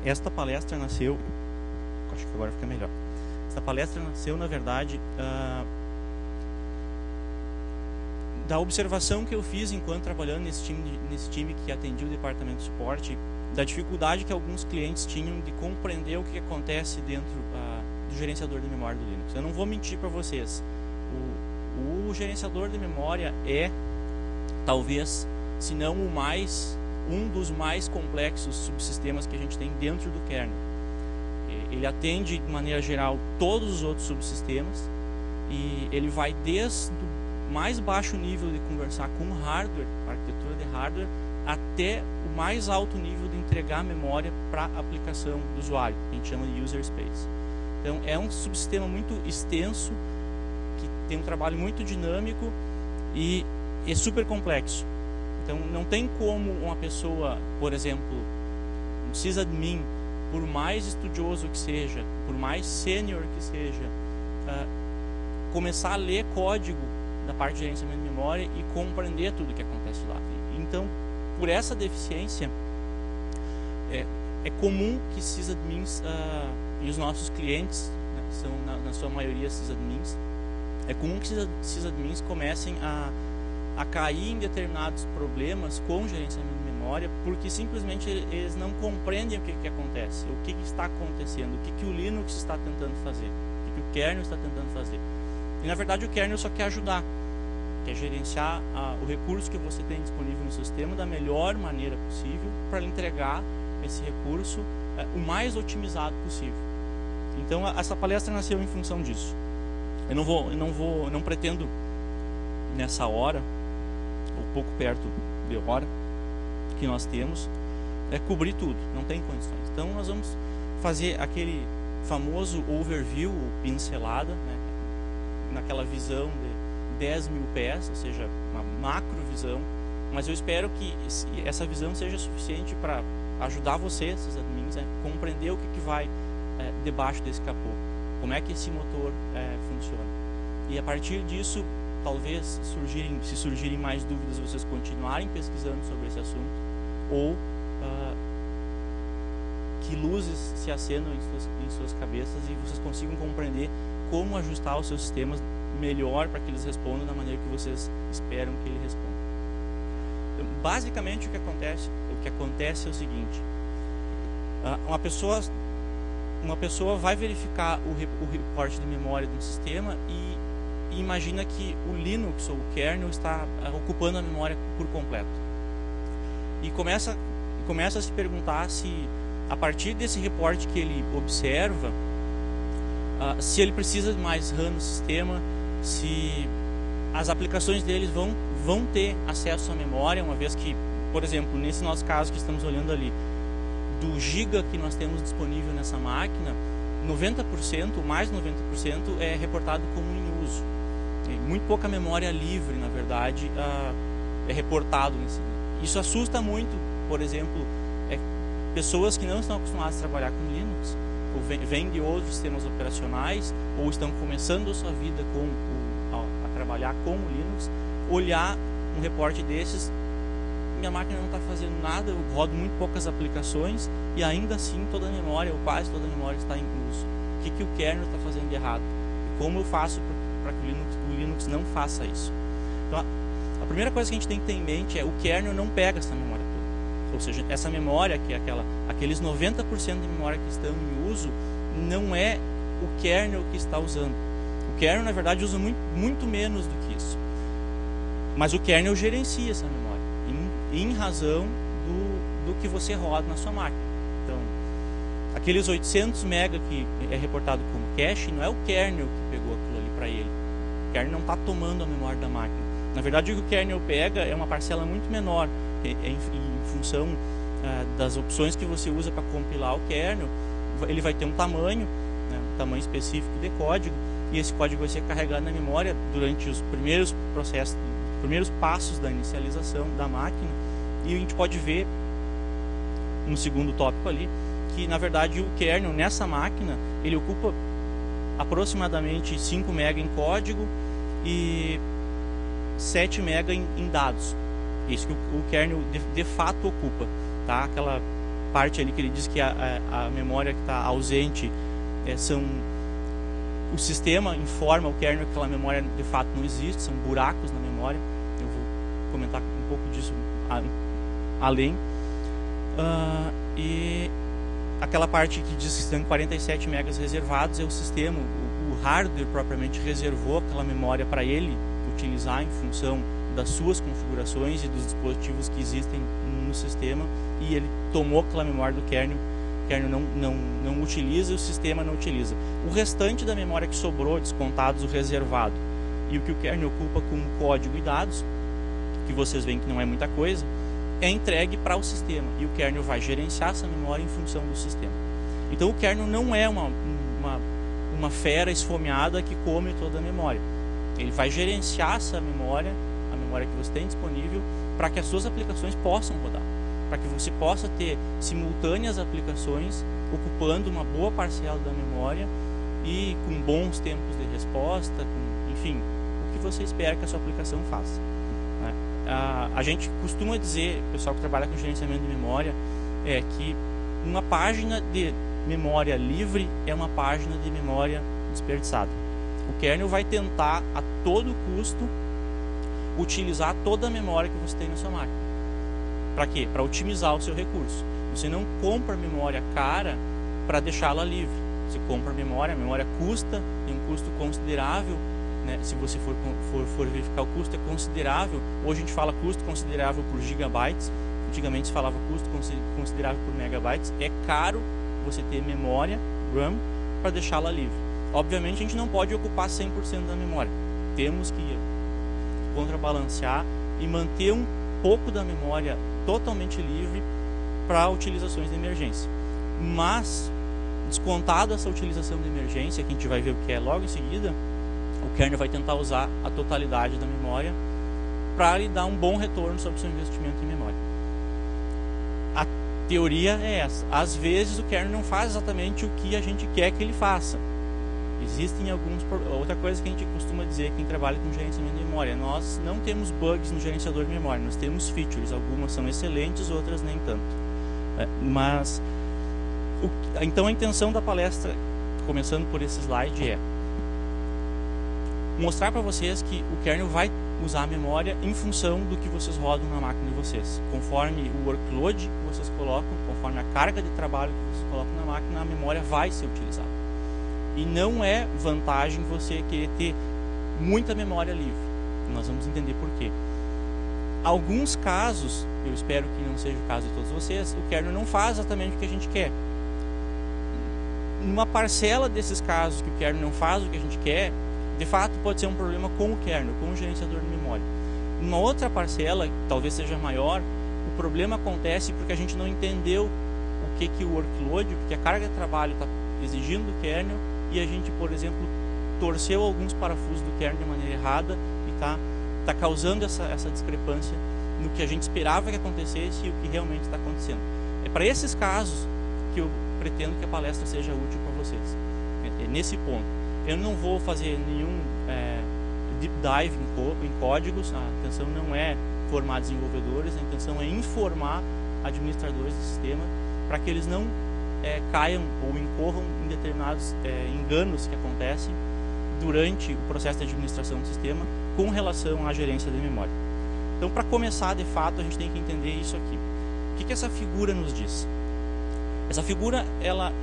esta palestra nasceu, acho que agora fica melhor. Esta palestra nasceu, na verdade, da observação que eu fiz enquanto trabalhando nesse time que atendia o departamento de suporte, da dificuldade que alguns clientes tinham de compreender o que acontece dentro do gerenciador de memória do Linux. Eu não vou mentir para vocês, o gerenciador de memória é, talvez, se não um dos mais complexos subsistemas que a gente tem dentro do kernel. Ele atende, de maneira geral, todos os outros subsistemas e ele vai desde o mais baixo nível de conversar com o hardware, a arquitetura de hardware, até o mais alto nível de entregar memória para a aplicação do usuário, que a gente chama de user space. Então, é um subsistema muito extenso, que tem um trabalho muito dinâmico e é super complexo. Então, não tem como uma pessoa, por exemplo, um sysadmin, por mais estudioso que seja, por mais sênior que seja, começar a ler código da parte de gerenciamento de memória e compreender tudo o que acontece lá. Então, por essa deficiência, é comum que sysadmins e os nossos clientes, né, são na sua maioria sysadmins, é comum que sysadmins comecem a cair em determinados problemas com gerenciamento de memória, porque simplesmente eles não compreendem o que acontece, o que está acontecendo, o que o Linux está tentando fazer, o que o kernel está tentando fazer. E na verdade o kernel só quer ajudar, quer gerenciar o recurso que você tem disponível no seu sistema da melhor maneira possível para entregar esse recurso o mais otimizado possível. Então essa palestra nasceu em função disso. Eu não pretendo nessa hora, ou pouco perto de hora que nós temos, cobrir tudo, não tem condições. Então nós vamos fazer aquele famoso overview, ou pincelada, né, naquela visão de 10 mil pés, ou seja, uma macro visão, mas eu espero que essa visão seja suficiente para ajudar vocês, esses admins, a compreender o que vai debaixo desse capô, como é que esse motor funciona. E a partir disso, talvez se surgirem mais dúvidas, vocês continuarem pesquisando sobre esse assunto, ou que luzes se acendam em suas cabeças e vocês consigam compreender como ajustar os seus sistemas melhor para que eles respondam da maneira que vocês esperam que ele responda. Então, basicamente o que acontece é o seguinte: uma pessoa vai verificar o reporte de memória de um sistema e imagina que o Linux ou o kernel está ocupando a memória por completo. E começa a se perguntar se, a partir desse reporte que ele observa, se ele precisa de mais RAM no sistema, se as aplicações deles vão ter acesso à memória, uma vez que, por exemplo, nesse nosso caso que estamos olhando ali, do giga que nós temos disponível nessa máquina, 90%, mais de 90% é reportado como em uso. Muito pouca memória livre, na verdade, é reportado nesse. Isso assusta muito, por exemplo, pessoas que não estão acostumadas a trabalhar com Linux, ou vêm de outros sistemas operacionais, ou estão começando a sua vida a trabalhar com o Linux, olhar um reporte desses, minha máquina não está fazendo nada, eu rodo muito poucas aplicações, e ainda assim toda a memória, ou quase toda a memória está em uso. O que o kernel está fazendo de errado? E como eu faço para que o Linux não faça isso? Então, a primeira coisa que a gente tem que ter em mente é o kernel não pega essa memória toda. Ou seja, essa memória, que é aqueles 90% de memória que estão em uso, não é o kernel que está usando. O kernel, na verdade, usa muito menos do que isso. Mas o kernel gerencia essa memória, em razão do que você roda na sua máquina. Então, aqueles 800 MB que é reportado como cache, não é o kernel que pegou aquilo ali para ele. O kernel não está tomando a memória da máquina. Na verdade, o que o kernel pega é uma parcela muito menor, em função das opções que você usa para compilar o kernel. Ele vai ter um tamanho, né, um tamanho específico de código, e esse código vai ser carregado na memória durante os primeiros processos, os primeiros passos da inicialização da máquina. E a gente pode ver no segundo tópico ali que, na verdade, o kernel nessa máquina ele ocupa aproximadamente 5 MB em código e 7 MB em dados. Isso que o kernel de fato ocupa, tá? parte ali que ele diz que a memória que está ausente o sistema informa o kernel que aquela memória de fato não existe, são buracos na memória. Eu vou comentar um pouco disso além. E aquela parte que diz que tem 47 megas reservados é o sistema, o hardware propriamente reservou aquela memória para ele utilizar em função das suas configurações e dos dispositivos que existem no sistema, e ele tomou aquela memória do kernel. O kernel não utiliza e o sistema não utiliza. O restante da memória que sobrou, descontados o reservado, e o que o kernel ocupa como código e dados, que vocês veem que não é muita coisa, é entregue para o sistema, e o kernel vai gerenciar essa memória em função do sistema. Então o kernel não é uma fera esfomeada que come toda a memória. Ele vai gerenciar essa memória, a memória que você tem disponível, para que as suas aplicações possam rodar, para que você possa ter simultâneas aplicações ocupando uma boa parcela da memória e com bons tempos de resposta, enfim, o que você espera que a sua aplicação faça. A gente costuma dizer, o pessoal que trabalha com gerenciamento de memória, que uma página de memória livre é uma página de memória desperdiçada. O kernel vai tentar a todo custo utilizar toda a memória que você tem na sua máquina. Para quê? Para otimizar o seu recurso. Você não compra memória cara para deixá-la livre. Você compra a memória custa, tem um custo considerável, né? Se você for verificar, o custo é considerável. Hoje a gente fala custo considerável por gigabytes, antigamente se falava custo considerável por megabytes. É caro você ter memória RAM para deixá-la livre. Obviamente a gente não pode ocupar 100% da memória, temos que contrabalancear e manter um pouco da memória totalmente livre para utilizações de emergência. Mas, descontado essa utilização de emergência, que a gente vai ver o que é logo em seguida, o kernel vai tentar usar a totalidade da memória para lhe dar um bom retorno sobre o seu investimento em memória. A teoria é essa. Às vezes o kernel não faz exatamente o que a gente quer que ele faça. Existem outra coisa que a gente costuma dizer, quem trabalha com gerenciamento de memória, nós não temos bugs no gerenciador de memória, nós temos features, algumas são excelentes, outras nem tanto. Mas, então a intenção da palestra, começando por esse slide, é mostrar para vocês que o kernel vai usar a memória em função do que vocês rodam na máquina de vocês. Conforme o workload que vocês colocam, conforme a carga de trabalho que vocês colocam na máquina, a memória vai ser utilizada. E não é vantagem você querer ter muita memória livre. Nós vamos entender por quê. Alguns casos, eu espero que não seja o caso de todos vocês, o kernel não faz exatamente o que a gente quer. Numa parcela desses casos que o kernel não faz o que a gente quer, de fato pode ser um problema com o kernel, com o gerenciador de memória. Numa outra parcela, que talvez seja maior, o problema acontece porque a gente não entendeu o que o workload, o que a carga de trabalho está exigindo do kernel, e a gente, por exemplo, torceu alguns parafusos do kernel de maneira errada e está causando essa discrepância no que a gente esperava que acontecesse e o que realmente está acontecendo. É para esses casos que eu pretendo que a palestra seja útil para vocês. É nesse ponto. Eu não vou fazer nenhum deep dive em códigos, a intenção não é formar desenvolvedores, a intenção é informar administradores do sistema para que eles não caiam ou incorram em determinados enganos que acontecem durante o processo de administração do sistema com relação à gerência de memória. Então, para começar, de fato, a gente tem que entender isso aqui. O que essa figura nos diz? Essa figura, ela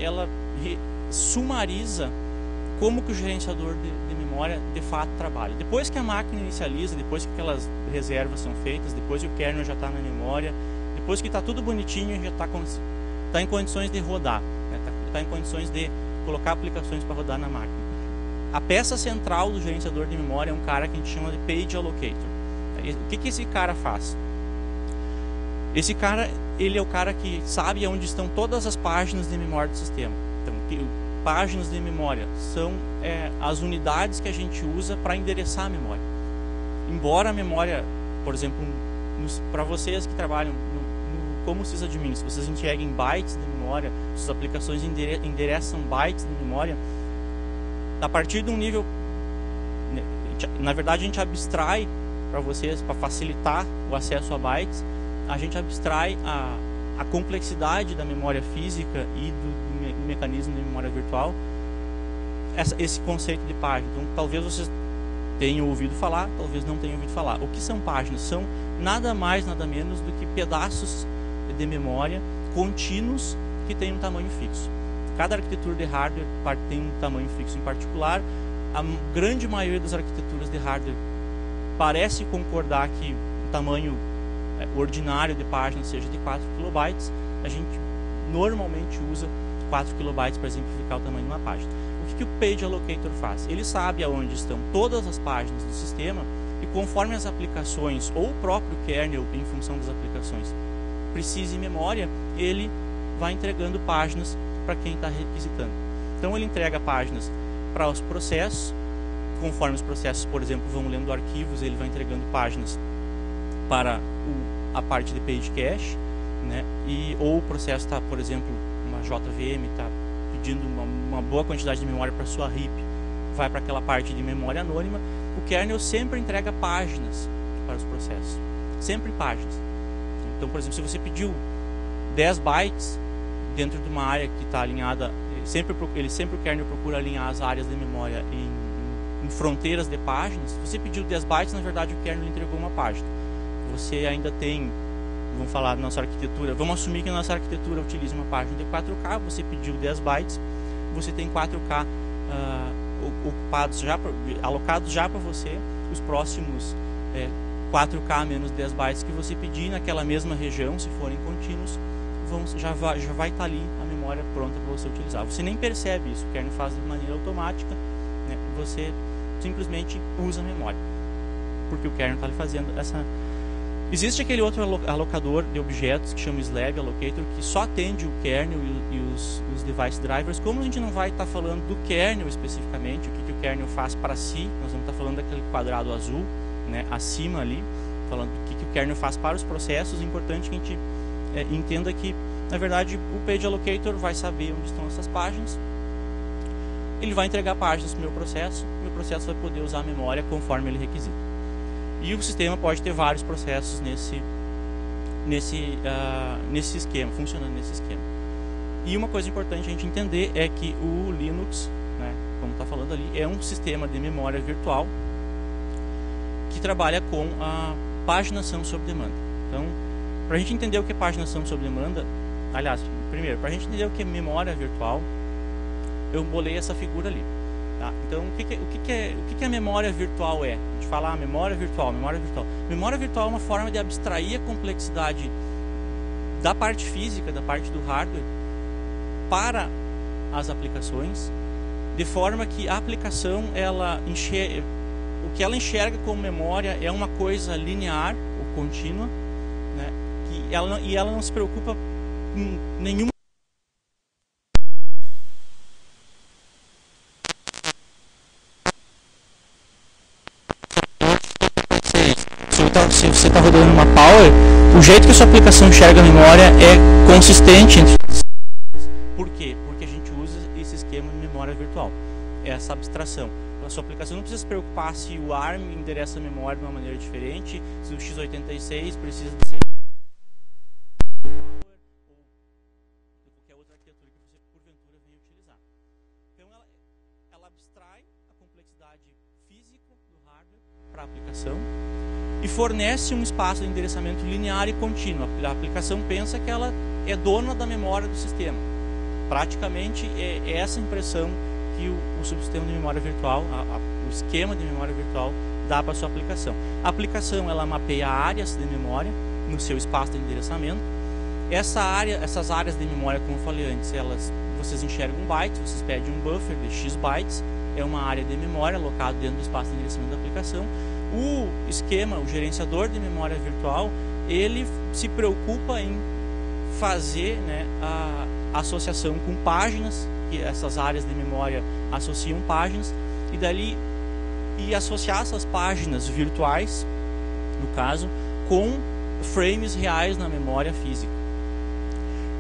sumariza como que o gerenciador de memória, de fato, trabalha. Depois que a máquina inicializa, depois que aquelas reservas são feitas, depois que o kernel já está na memória, depois que está tudo bonitinho, já está em condições de rodar, está em condições de colocar aplicações para rodar na máquina. A peça central do gerenciador de memória é um cara que a gente chama de Page Allocator. O que esse cara faz? Esse cara, ele é o cara que sabe onde estão todas as páginas de memória do sistema. Então, páginas de memória são as unidades que a gente usa para endereçar a memória. Embora a memória, por exemplo, para vocês que trabalham como sysadmin, se vocês enxerguem bytes de memória, suas aplicações endereçam bytes de memória, a partir de um nível, na verdade a gente abstrai para vocês, para facilitar o acesso a bytes, a gente abstrai a a complexidade da memória física e do mecanismo de memória virtual, esse conceito de página. Então, talvez vocês tenham ouvido falar, talvez não tenham ouvido falar. O que são páginas? São nada mais, nada menos do que pedaços de memória contínuos que têm um tamanho fixo. Cada arquitetura de hardware tem um tamanho fixo em particular. A grande maioria das arquiteturas de hardware parece concordar que o tamanho ordinário de página seja de 4 kilobytes. A gente normalmente usa 4 kilobytes para exemplificar o tamanho de uma página. O que o Page Allocator faz? Ele sabe aonde estão todas as páginas do sistema e conforme as aplicações ou o próprio kernel, em função das aplicações, precise memória, ele vai entregando páginas para quem está requisitando. Então ele entrega páginas para os processos, conforme os processos, por exemplo, vão lendo arquivos, ele vai entregando páginas para a parte de page cache, né? Ou o processo está, por exemplo, uma JVM, está pedindo uma boa quantidade de memória para sua heap, vai para aquela parte de memória anônima. O kernel sempre entrega páginas para os processos, sempre páginas. Então, por exemplo, se você pediu 10 bytes dentro de uma área que está alinhada, o kernel procura alinhar as áreas de memória em fronteiras de páginas. Se você pediu 10 bytes, na verdade o kernel entregou uma página. Você ainda tem, vamos falar da nossa arquitetura, vamos assumir que a nossa arquitetura utiliza uma página de 4K, você pediu 10 bytes, você tem 4K ocupados alocados já para você, os próximos 4K menos 10 bytes que você pedir naquela mesma região, se forem contínuos, já vai estar ali a memória pronta para você utilizar. Você nem percebe isso, o kernel faz de maneira automática, né? Você simplesmente usa a memória, porque o kernel está ali fazendo essa... Existe aquele outro alocador de objetos que chama Slab Allocator, que só atende o kernel e os device drivers. Como a gente não vai estar falando do kernel especificamente, o que o kernel faz para si, nós vamos estar falando daquele quadrado azul, né, acima ali, falando do que o kernel faz para os processos. É importante que a gente entenda que, na verdade, o Page Allocator vai saber onde estão essas páginas, ele vai entregar páginas para o meu processo vai poder usar a memória conforme ele requisita. E o sistema pode ter vários processos nesse esquema, funcionando nesse esquema. E uma coisa importante a gente entender é que o Linux, né, como está falando ali, é um sistema de memória virtual que trabalha com a paginação sob demanda. Então, para a gente entender o que é paginação sob demanda, aliás, primeiro, para a gente entender o que é memória virtual, eu bolei essa figura ali. Tá? Então, o que a memória virtual é? A gente fala memória virtual. Memória virtual é uma forma de abstrair a complexidade da parte física, da parte do hardware, para as aplicações, de forma que a aplicação, o que ela enxerga como memória é uma coisa linear ou contínua, né? E ela não se preocupa com nenhuma... Se você está rodando uma Power, o jeito que a sua aplicação enxerga a memória é consistente. Por quê? Porque a gente usa esse esquema de memória virtual, essa abstração. A sua aplicação não precisa se preocupar se o ARM endereça a memória de uma maneira diferente, se o x86 precisa de ser ou qualquer outra arquitetura que você porventura venha utilizar. Então ela abstrai a complexidade física do hardware para a aplicação e fornece um espaço de endereçamento linear e contínuo. A aplicação pensa que ela é dona da memória do sistema. Praticamente é essa impressão que o subsistema de memória virtual, o esquema de memória virtual, dá para a sua aplicação. A aplicação ela mapeia áreas de memória no seu espaço de endereçamento. Essas áreas de memória, como eu falei antes, vocês enxergam um byte, vocês pedem um buffer de x bytes, é uma área de memória alocada dentro do espaço de endereçamento da aplicação. O esquema, o gerenciador de memória virtual, ele se preocupa em fazer, né, a associação com páginas, que essas áreas de memória associam páginas, e associar essas páginas virtuais, no caso, com frames reais na memória física.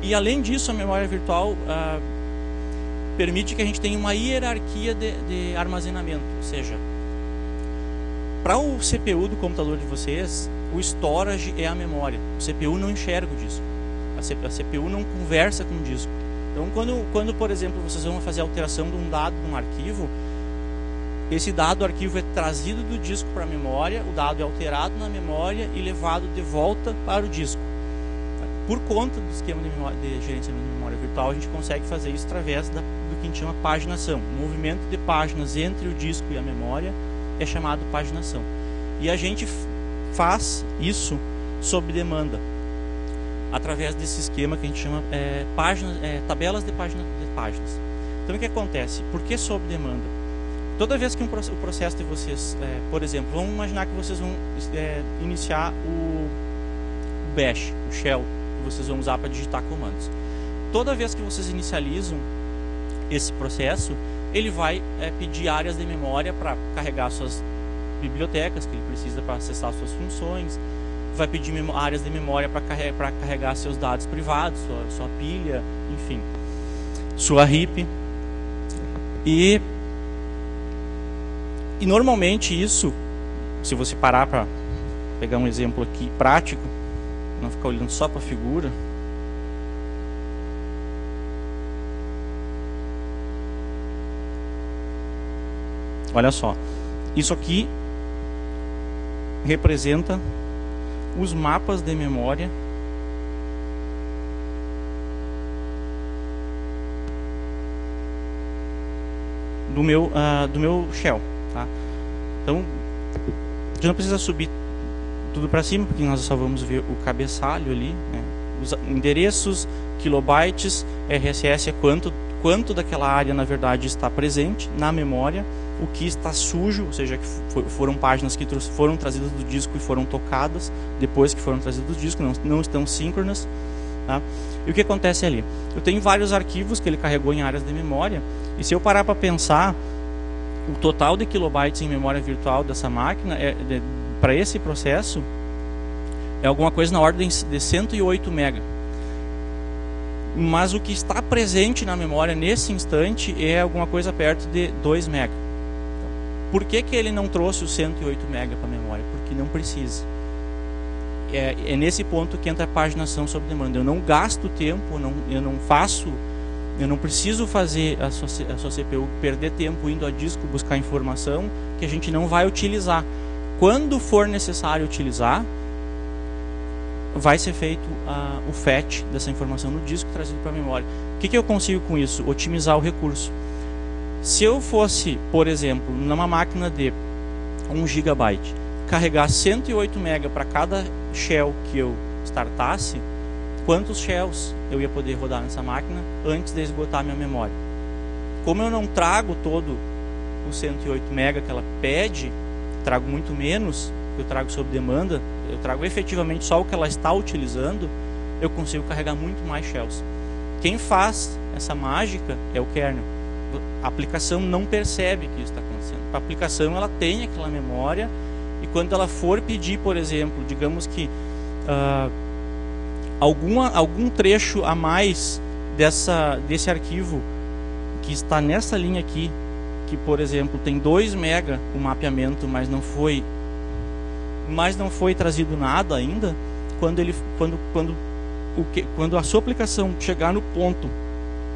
E além disso, a memória virtual permite que a gente tenha uma hierarquia de armazenamento, ou seja, para o CPU do computador de vocês, o storage é a memória. O CPU não enxerga disso. A CPU não conversa com o disco. Então, quando, por exemplo, vocês vão fazer a alteração de um dado num arquivo, esse dado, o arquivo é trazido do disco para a memória, o dado é alterado na memória e levado de volta para o disco. Por conta do esquema de gerenciamento de memória virtual, a gente consegue fazer isso através do que a gente chama paginação. O movimento de páginas entre o disco e a memória é chamado paginação. E a gente faz isso sob demanda, através desse esquema que a gente chama tabelas de páginas. Então, o que acontece? Por que sob demanda? Toda vez que o processo de vocês, por exemplo, vamos imaginar que vocês vão iniciar o bash, o shell, que vocês vão usar para digitar comandos. Toda vez que vocês inicializam esse processo, ele vai pedir áreas de memória para carregar suas bibliotecas que ele precisa para acessar suas funções, vai pedir áreas de memória para carregar seus dados privados, sua pilha, enfim, sua RIP. E normalmente isso, se você parar para pegar um exemplo aqui prático, não ficar olhando só para a figura, olha só, isso aqui representa os mapas de memória do meu shell, tá? Então, a gente não precisa subir tudo para cima, porque nós só vamos ver o cabeçalho ali, né? Os endereços, kilobytes, RSS é quanto daquela área na verdade está presente na memória, o que está sujo, ou seja, que foram páginas que foram trazidas do disco e foram tocadas depois que foram trazidas do disco, não estão síncronas, tá? E o que acontece ali? Eu tenho vários arquivos que ele carregou em áreas de memória, e se eu parar para pensar, o total de kilobytes em memória virtual dessa máquina, para esse processo, é alguma coisa na ordem de 108 MB. Mas o que está presente na memória nesse instante é alguma coisa perto de 2 MB. Por que ele não trouxe os 108 MB para a memória? Porque não precisa. É nesse ponto que entra a paginação sob demanda. Eu não gasto tempo, eu não preciso fazer a sua CPU perder tempo indo a disco buscar informação que a gente não vai utilizar. Quando for necessário utilizar, vai ser feito o fetch dessa informação no disco trazido para a memória. O que eu consigo com isso? Otimizar o recurso. Se eu fosse, por exemplo, numa máquina de 1 GB, carregar 108 MB para cada shell que eu startasse, quantos shells eu ia poder rodar nessa máquina antes de esgotar a minha memória? Como eu não trago todo os 108 MB que ela pede, trago muito menos, eu trago sob demanda, eu trago efetivamente só o que ela está utilizando, eu consigo carregar muito mais shells. Quem faz essa mágica é o kernel. A aplicação não percebe que isso está acontecendo. A aplicação ela tem aquela memória, e quando ela for pedir, por exemplo, digamos que algum trecho a mais desse arquivo que está nessa linha aqui, que por exemplo tem 2 MB o mapeamento, mas não foi trazido nada ainda, quando a sua aplicação chegar no ponto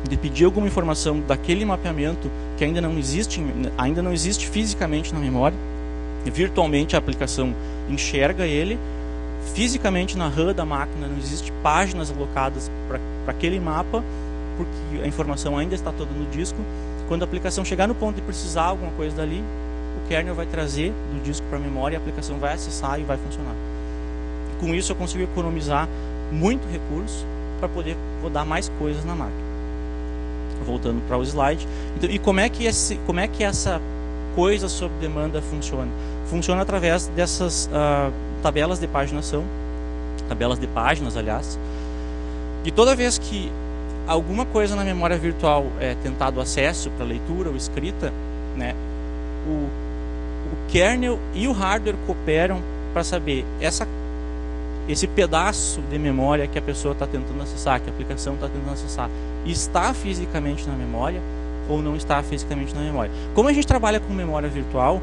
de pedir alguma informação daquele mapeamento que ainda não existe fisicamente na memória, virtualmente a aplicação enxerga ele, fisicamente na RAM da máquina não existe páginas alocadas para aquele mapa, porque a informação ainda está toda no disco. Quando a aplicação chegar no ponto de precisar alguma coisa dali, o kernel vai trazer do disco para a memória, a aplicação vai acessar e vai funcionar. Com isso eu consigo economizar muito recurso para poder rodar mais coisas na máquina. Voltando para o slide. Então, e como é que essa coisa sob demanda funciona? Funciona através dessas tabelas de paginação, tabelas de páginas, aliás. E toda vez que alguma coisa na memória virtual é tentado acesso para leitura ou escrita, né, o kernel e o hardware cooperam para saber esse pedaço de memória que a pessoa está tentando acessar, que a aplicação está tentando acessar, está fisicamente na memória ou não está fisicamente na memória. Como a gente trabalha com memória virtual,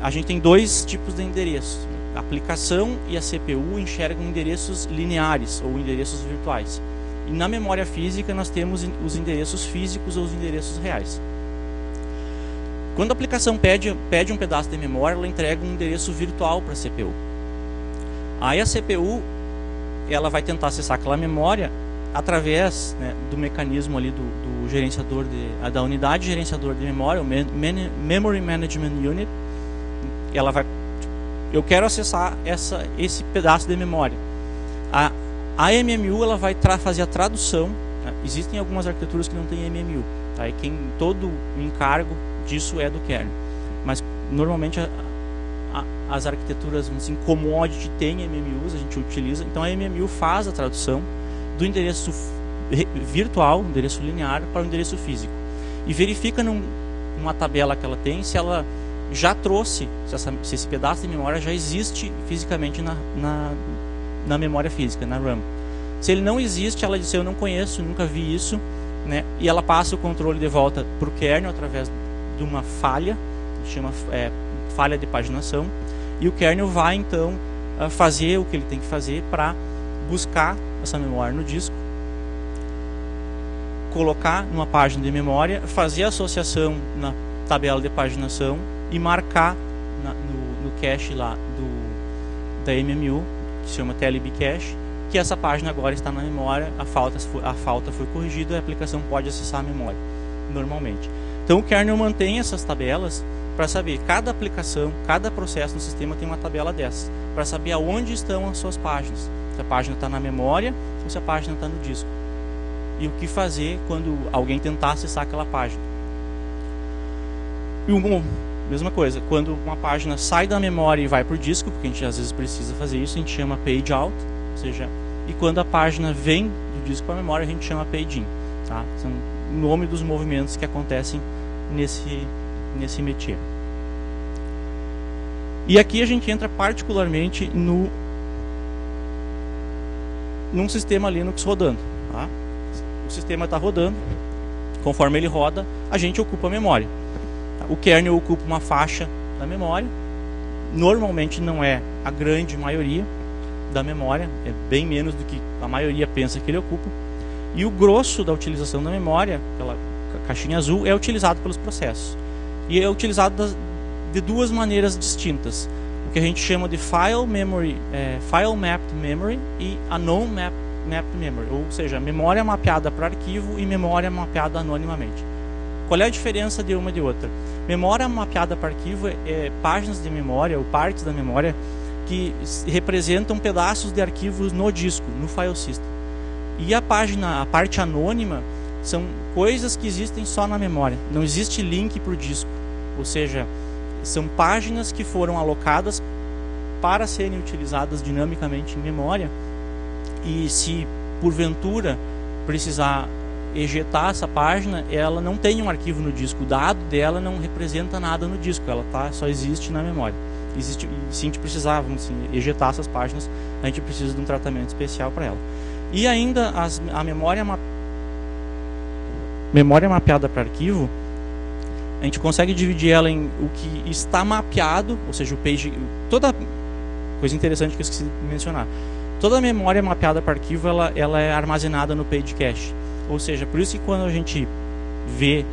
a gente tem dois tipos de endereços. A aplicação e a CPU enxergam endereços lineares ou endereços virtuais. E na memória física nós temos os endereços físicos ou os endereços reais. Quando a aplicação pede um pedaço de memória, ela entrega um endereço virtual para a CPU. Aí a CPU ela vai tentar acessar aquela memória através, né, do mecanismo ali do gerenciador da unidade gerenciador de memória, o Memory Management Unit. Ela vai, eu quero acessar esse pedaço de memória. A MMU ela vai fazer a tradução. Né? Existem algumas arquiteturas que não têm MMU. Tá? E todo o encargo disso é do kernel. Mas normalmente as arquiteturas, vamos dizer, commodity tem MMUs, a gente utiliza. Então a MMU faz a tradução do endereço virtual, endereço linear, para o endereço físico. E verifica numa tabela que ela tem se ela já trouxe, se esse pedaço de memória já existe fisicamente na memória física, na RAM. Se ele não existe, ela diz: eu não conheço, nunca vi isso, né? E ela passa o controle de volta para o kernel através de uma falha, que chama falha de paginação, e o kernel vai então fazer o que ele tem que fazer para buscar essa memória no disco, colocar numa página de memória, fazer a associação na tabela de paginação e marcar no cache lá da MMU, que se chama TLB cache, que essa página agora está na memória, a falta foi corrigida e a aplicação pode acessar a memória normalmente. Então o kernel mantém essas tabelas para saber, cada aplicação, cada processo no sistema tem uma tabela dessas, para saber aonde estão as suas páginas, se a página está na memória ou se a página está no disco, e o que fazer quando alguém tentar acessar aquela página. E mesma coisa, quando uma página sai da memória e vai para o disco, porque a gente às vezes precisa fazer isso, a gente chama page out, ou seja, e quando a página vem do disco para a memória, a gente chama page in. Tá? São o nome dos movimentos que acontecem nesse métier. E aqui a gente entra particularmente num sistema Linux rodando. Tá? O sistema está rodando, conforme ele roda, a gente ocupa a memória. O kernel ocupa uma faixa da memória, normalmente não é a grande maioria da memória, é bem menos do que a maioria pensa que ele ocupa, e o grosso da utilização da memória, aquela caixinha azul, é utilizado pelos processos. E é utilizado de duas maneiras distintas, o que a gente chama de File Mapped Memory e Unknown Mapped Memory, ou seja, memória mapeada para arquivo e memória mapeada anonimamente. Qual é a diferença de uma e de outra? Memória mapeada para arquivo é páginas de memória ou partes da memória que representam pedaços de arquivos no disco, no file system. E a parte anônima, são coisas que existem só na memória. Não existe link para o disco. Ou seja, são páginas que foram alocadas para serem utilizadas dinamicamente em memória. E se porventura precisar ejetar essa página, ela não tem um arquivo no disco, o dado dela não representa nada no disco, ela só existe na memória. E se a gente precisar, vamos assim, ejetar essas páginas, a gente precisa de um tratamento especial para ela. E ainda a memória mapeada para arquivo, a gente consegue dividir ela em o que está mapeado, ou seja, o page, toda coisa interessante que eu esqueci de mencionar. Toda a memória mapeada para arquivo, ela é armazenada no page cache. Ou seja, por isso que quando a gente vê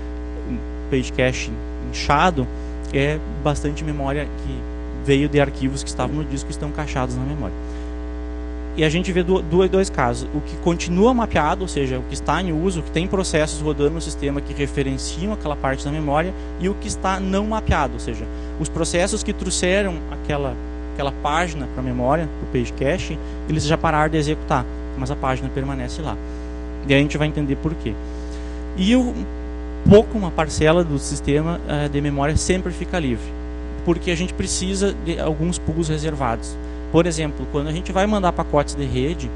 um page cache inchado, é bastante memória que veio de arquivos que estavam no disco e estão cachados na memória. E a gente vê dois casos. O que continua mapeado, ou seja, o que está em uso, o que tem processos rodando no sistema que referenciam aquela parte da memória, e o que está não mapeado, ou seja, os processos que trouxeram aquela página para a memória, para o page cache, eles já pararam de executar, mas a página permanece lá. E aí a gente vai entender por quê. E uma parcela do sistema de memória sempre fica livre, porque a gente precisa de alguns pools reservados. Por exemplo, quando a gente vai mandar pacotes de rede,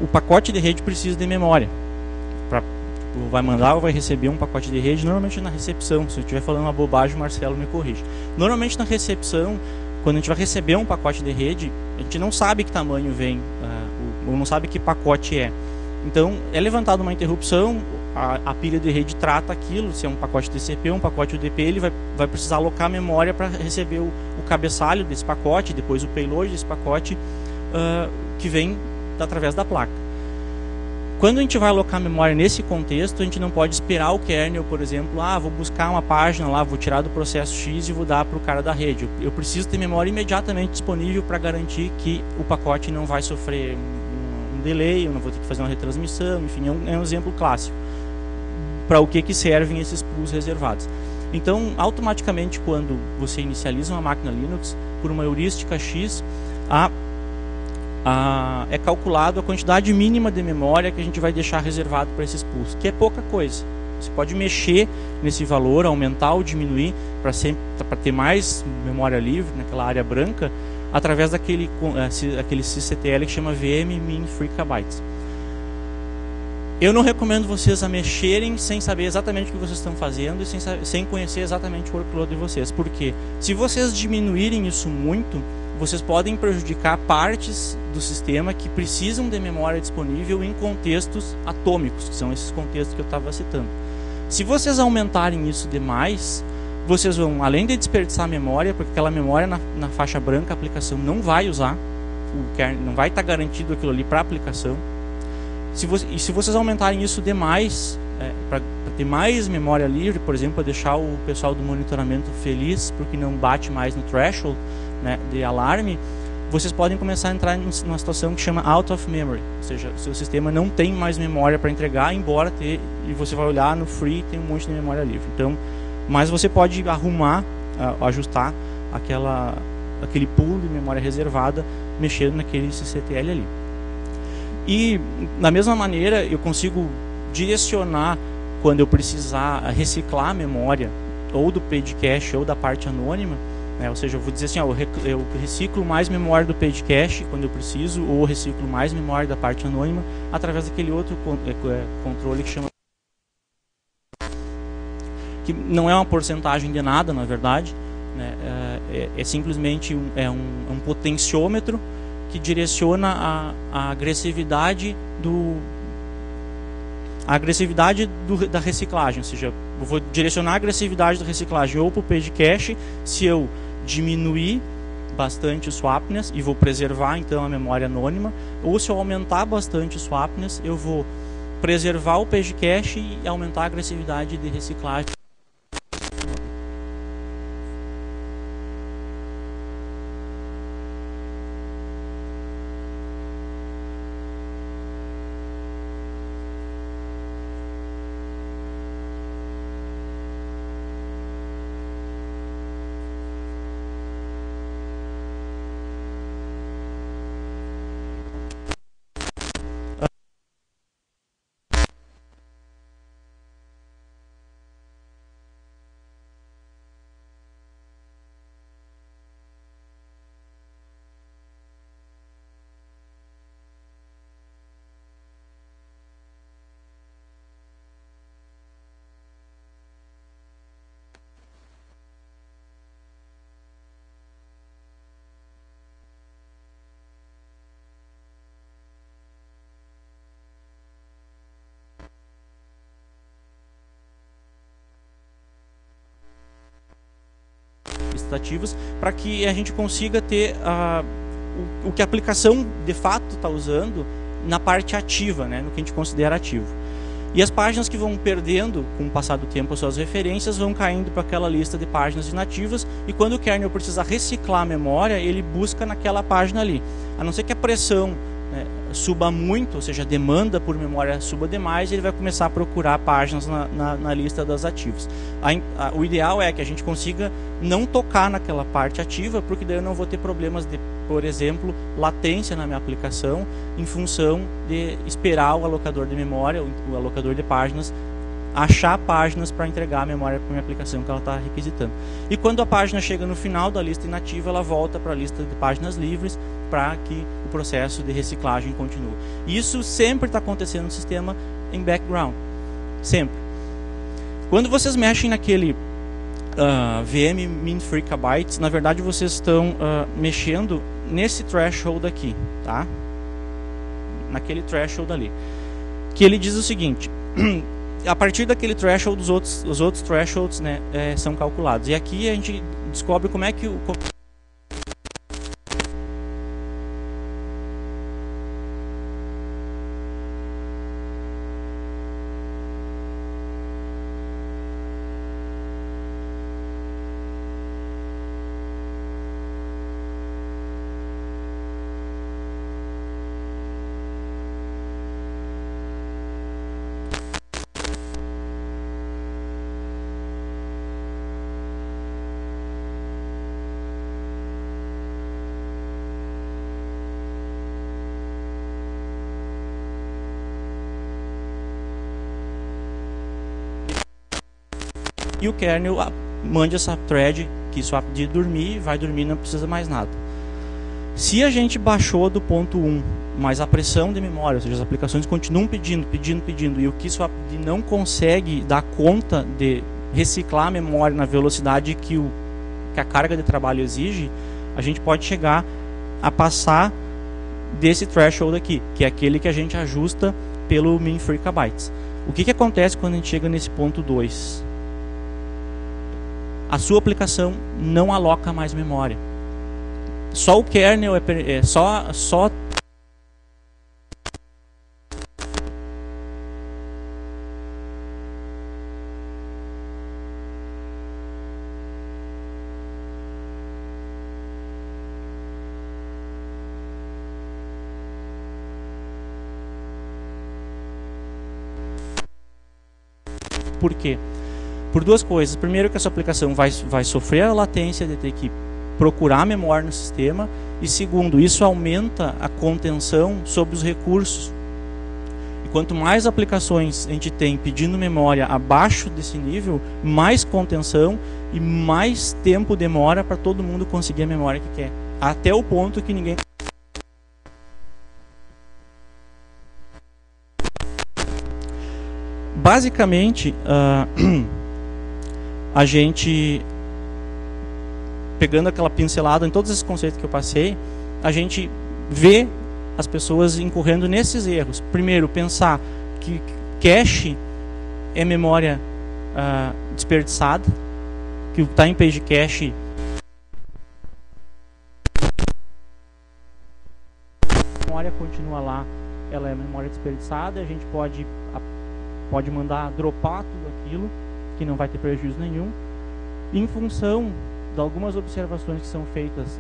o pacote de rede precisa de memória. Vai mandar ou vai receber um pacote de rede, normalmente na recepção. Se eu estiver falando uma bobagem, o Marcelo me corrige. Normalmente na recepção, quando a gente vai receber um pacote de rede, a gente não sabe que tamanho vem, ou não sabe que pacote é. Então, é levantada uma interrupção, a pilha de rede trata aquilo, se é um pacote TCP ou um pacote UDP, ele vai precisar alocar memória para receber o cabeçalho desse pacote, depois o payload desse pacote, que vem através da placa. Quando a gente vai alocar memória nesse contexto, a gente não pode esperar o kernel, por exemplo, vou buscar uma página lá, vou tirar do processo X e vou dar para o cara da rede. Eu preciso ter memória imediatamente disponível para garantir que o pacote não vai sofrer um delay, eu não vou ter que fazer uma retransmissão, enfim, é um exemplo clássico para o que servem esses pools reservados. Então, automaticamente, quando você inicializa uma máquina Linux, por uma heurística X, é calculado a quantidade mínima de memória que a gente vai deixar reservado para esses pools, que é pouca coisa. Você pode mexer nesse valor, aumentar ou diminuir para ter mais memória livre naquela área branca, através daquele sysctl que chama vm-min-freak-bytes. Eu não recomendo vocês a mexerem sem saber exatamente o que vocês estão fazendo e sem conhecer exatamente o workload de vocês. Por quê? Se vocês diminuírem isso muito, vocês podem prejudicar partes do sistema que precisam de memória disponível em contextos atômicos, que são esses contextos que eu estava citando. Se vocês aumentarem isso demais, vocês vão, além de desperdiçar memória, porque aquela memória na faixa branca a aplicação não vai usar, o kernel não vai estar garantido aquilo ali para a aplicação. Se vocês aumentarem isso demais, para ter mais memória livre, por exemplo, para deixar o pessoal do monitoramento feliz porque não bate mais no threshold, né, de alarme, vocês podem começar a entrar numa situação que chama out of memory, ou seja, o seu sistema não tem mais memória para entregar, embora e você vai olhar no free, tem um monte de memória livre. Então, mas você pode arrumar, ajustar aquele pool de memória reservada, mexendo naquele sysctl ali. E, da mesma maneira, eu consigo direcionar, quando eu precisar reciclar a memória, ou do page cache ou da parte anônima, né? Ou seja, eu vou dizer assim, eu reciclo mais memória do page cache quando eu preciso, ou reciclo mais memória da parte anônima, através daquele outro controle que chama... que não é uma porcentagem de nada, na verdade, né? É simplesmente um potenciômetro que direciona a agressividade da reciclagem, ou seja, eu vou direcionar a agressividade da reciclagem ou para o page cache se eu diminuir bastante o swapness e vou preservar então a memória anônima, ou se eu aumentar bastante o swapness, eu vou preservar o page cache e aumentar a agressividade de reciclagem. Ativos, para que a gente consiga ter o que a aplicação de fato está usando na parte ativa, né, no que a gente considera ativo. E as páginas que vão perdendo com o passar do tempo as suas referências vão caindo para aquela lista de páginas inativas, e quando o kernel precisa reciclar a memória, ele busca naquela página ali. A não ser que a pressão, né, suba muito, ou seja, a demanda por memória suba demais, ele vai começar a procurar páginas na lista das ativas. O ideal é que a gente consiga não tocar naquela parte ativa, porque daí eu não vou ter problemas de, por exemplo, latência na minha aplicação, em função de esperar o alocador de memória, o alocador de páginas, achar páginas para entregar a memória para a minha aplicação que ela está requisitando. E quando a página chega no final da lista inativa, ela volta para a lista de páginas livres, para que o processo de reciclagem continue. Isso sempre está acontecendo no sistema em background, sempre. Quando vocês mexem naquele vm-min-freak-bytes, na verdade vocês estão mexendo nesse threshold aqui, tá? Naquele threshold ali, que ele diz o seguinte: a partir daquele threshold, os outros thresholds, né, são calculados. E aqui a gente descobre como é que e o kernel mande essa thread que swap de dormir, vai dormir, não precisa mais nada. Se a gente baixou do ponto 1, mas a pressão de memória, ou seja, as aplicações continuam pedindo, e o QSwapd não consegue dar conta de reciclar a memória na velocidade que a carga de trabalho exige, a gente pode chegar a passar desse threshold aqui, que é aquele que a gente ajusta pelo min free kbytes. O que acontece quando a gente chega nesse ponto 2? A sua aplicação não aloca mais memória. Só o kernel só Por quê? Por duas coisas. Primeiro, que a sua aplicação vai sofrer a latência de ter que procurar memória no sistema. E segundo, isso aumenta a contenção sobre os recursos. E quanto mais aplicações a gente tem pedindo memória abaixo desse nível, mais contenção e mais tempo demora para todo mundo conseguir a memória que quer. Até o ponto que ninguém... Basicamente, a gente, pegando aquela pincelada em todos esses conceitos que eu passei, a gente vê as pessoas incorrendo nesses erros. Primeiro, pensar que cache é memória desperdiçada, que o time page cache a memória continua lá, ela é memória desperdiçada, a gente pode mandar dropar tudo aquilo, que não vai ter prejuízo nenhum, em função de algumas observações que são feitas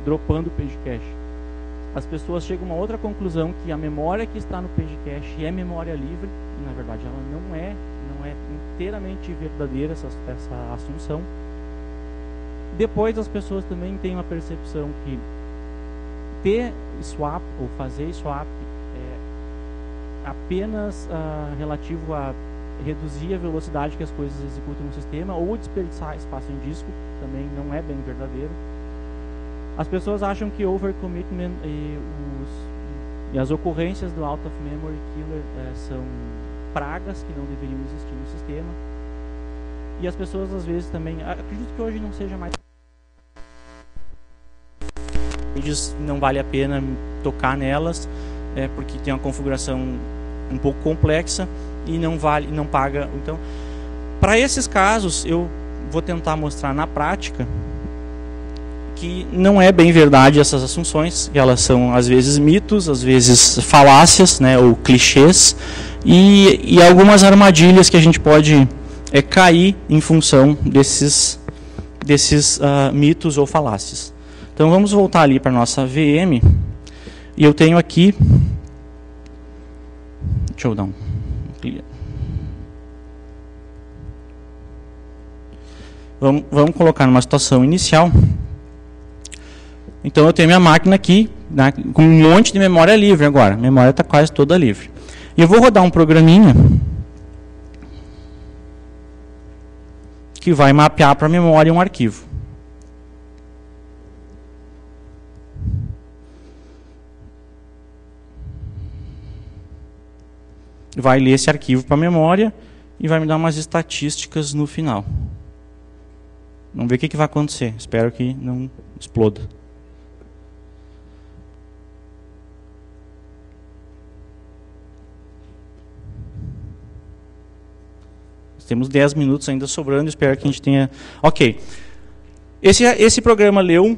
dropando o page cache. As pessoas chegam a uma outra conclusão, que a memória que está no page cache é memória livre, e na verdade ela não é inteiramente verdadeira essa assunção. Depois as pessoas também têm uma percepção que ter swap ou fazer swap apenas relativo a reduzir a velocidade que as coisas executam no sistema ou desperdiçar espaço em disco, também não é bem verdadeiro. As pessoas acham que overcommitment e as ocorrências do out of memory killer são pragas que não deveriam existir no sistema. E as pessoas às vezes também, acredito que hoje não seja mais, não vale a pena tocar nelas, porque tem uma configuração um pouco complexa e não paga. Então, para esses casos, eu vou tentar mostrar na prática que não é bem verdade essas assunções, que elas são às vezes mitos, às vezes falácias, né, ou clichês, e algumas armadilhas que a gente pode cair em função desses mitos ou falácias. Então vamos voltar ali para a nossa VM, e eu tenho aqui, deixa eu dar um clear. Vamos colocar numa situação inicial. Então eu tenho minha máquina aqui, né, com um monte de memória livre agora. A memória está quase toda livre. E eu vou rodar um programinha que vai mapear para a memória um arquivo. Vai ler esse arquivo para a memória e vai me dar umas estatísticas no final. Vamos ver o que vai acontecer. Espero que não exploda. Temos 10 minutos ainda sobrando, espero que a gente tenha... Ok. Esse programa leu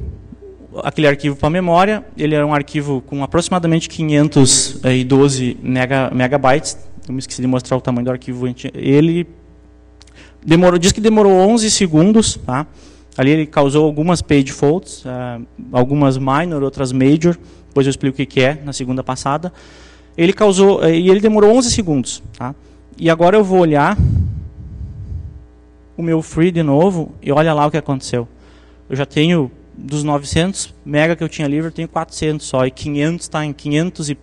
aquele arquivo para a memória. Ele é um arquivo com aproximadamente 512 megabytes. Eu me esqueci de mostrar o tamanho do arquivo. Ele diz que demorou 11 segundos. Tá? Ali ele causou algumas page faults, algumas minor, outras major. Depois eu explico o que é na segunda passada. Ele causou, e ele demorou 11 segundos. Tá? E agora eu vou olhar o meu free de novo e olha lá o que aconteceu. Eu já tenho, dos 900 mega que eu tinha livre, eu tenho 400 só, e 500 está em 500 e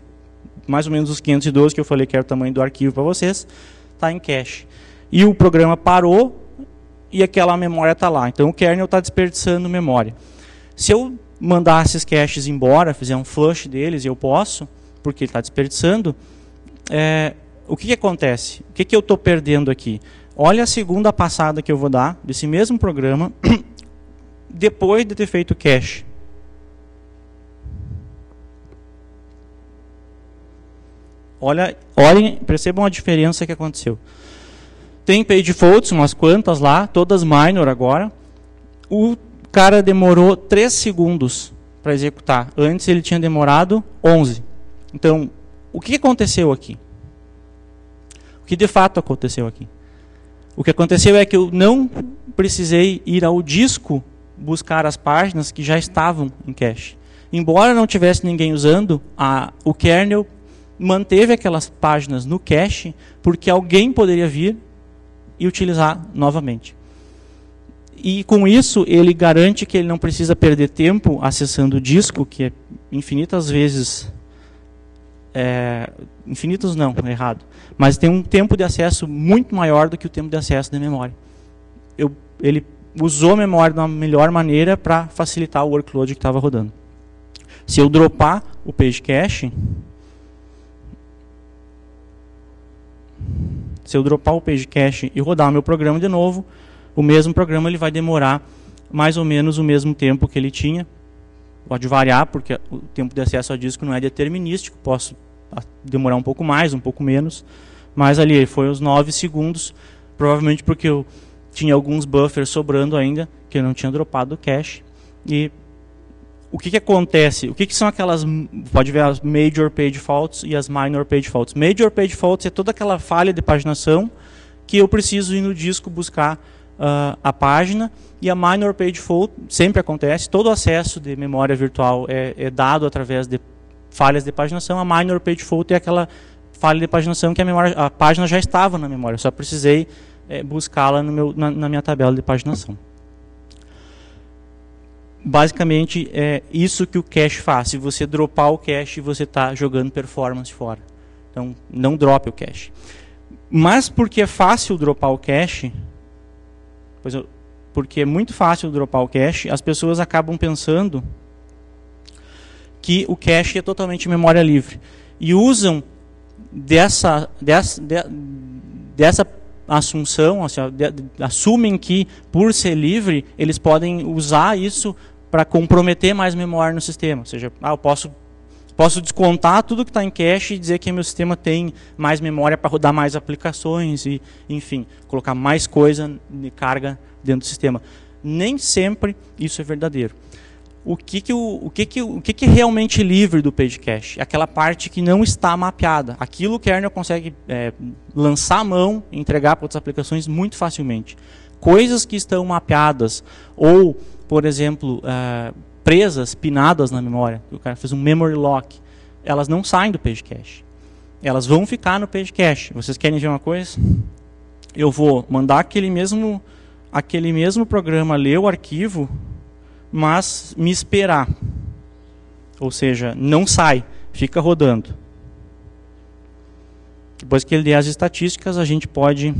mais ou menos os 512 que eu falei que era o tamanho do arquivo para vocês, está em cache. e o programa parou e aquela memória está lá. Então o kernel está desperdiçando memória. Se eu mandar esses caches embora, fizer um flush deles, eu posso, porque ele está desperdiçando, o que acontece? O que eu estou perdendo aqui? Olha a segunda passada que eu vou dar desse mesmo programa depois de ter feito o cache. Olhem, percebam a diferença que aconteceu. Tem page faults, umas quantas lá, todas minor agora. O cara demorou 3 segundos para executar. Antes ele tinha demorado 11. Então, o que aconteceu aqui? O que de fato aconteceu aqui? O que aconteceu é que eu não precisei ir ao disco buscar as páginas que já estavam em cache. Embora não tivesse ninguém usando, o kernel manteve aquelas páginas no cache, porque alguém poderia vir e utilizar novamente. E com isso, ele garante que ele não precisa perder tempo acessando o disco, que é infinitas vezes... infinitos não, é errado. Mas tem um tempo de acesso muito maior do que o tempo de acesso da memória. Ele usou a memória da melhor maneira para facilitar o workload que estava rodando. Se eu dropar o page cache... Se eu dropar o page cache e rodar o meu programa de novo, o mesmo programa ele vai demorar mais ou menos o mesmo tempo que ele tinha. Pode variar, porque o tempo de acesso ao disco não é determinístico, posso demorar um pouco mais, um pouco menos, mas ali foi uns 9 segundos, provavelmente porque eu tinha alguns buffers sobrando ainda, que eu não tinha dropado o cache. E o que acontece? O que são aquelas... Pode ver as Major Page Faults e as Minor Page Faults. Major Page Faults é toda aquela falha de paginação que eu preciso ir no disco buscar a página. E a Minor Page Fault sempre acontece. Todo acesso de memória virtual é dado através de falhas de paginação. A Minor Page Fault é aquela falha de paginação que a página já estava na memória. Eu só precisei buscá-la na minha tabela de paginação. Basicamente, é isso que o cache faz. Se você dropar o cache, você está jogando performance fora. Então, não drope o cache. Mas porque é fácil dropar o cache, porque é muito fácil dropar o cache, as pessoas acabam pensando que o cache é totalmente memória livre. E usam dessa assunção, assumem que, por ser livre, eles podem usar isso para comprometer mais memória no sistema. Ou seja, eu posso descontar tudo que está em cache e dizer que meu sistema tem mais memória para rodar mais aplicações e, enfim, colocar mais coisa de carga dentro do sistema. Nem sempre isso é verdadeiro. O que é realmente livre do page cache? Aquela parte que não está mapeada. Aquilo o kernel consegue lançar a mão e entregar para outras aplicações muito facilmente. Coisas que estão mapeadas ou, por exemplo, presas, pinadas na memória, o cara fez um memory lock, elas não saem do page cache. Elas vão ficar no page cache. Vocês querem ver uma coisa? Eu vou mandar aquele mesmo programa ler o arquivo, mas me esperar. Ou seja, não sai, fica rodando. Depois que ele der as estatísticas, a gente pode...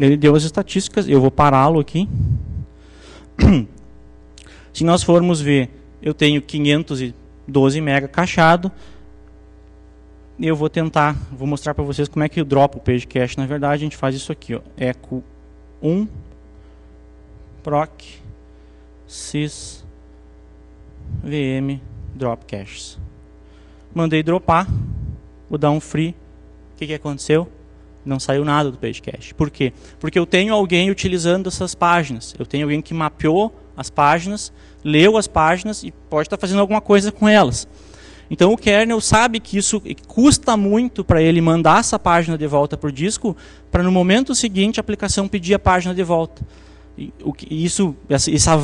Ele deu as estatísticas, eu vou pará-lo aqui. Se nós formos ver, eu tenho 512 MB cachado. Eu vou mostrar para vocês como é que eu dropo o page cache. Na verdade, a gente faz isso aqui, ó, echo 1 proc sys vm drop caches. Mandei dropar, vou dar um free. O que aconteceu? Não saiu nada do page cache. Por quê? Porque eu tenho alguém utilizando essas páginas. Eu tenho alguém que mapeou as páginas, leu as páginas e pode estar fazendo alguma coisa com elas. Então o kernel sabe que isso custa muito para ele mandar essa página de volta para o disco, para no momento seguinte a aplicação pedir a página de volta.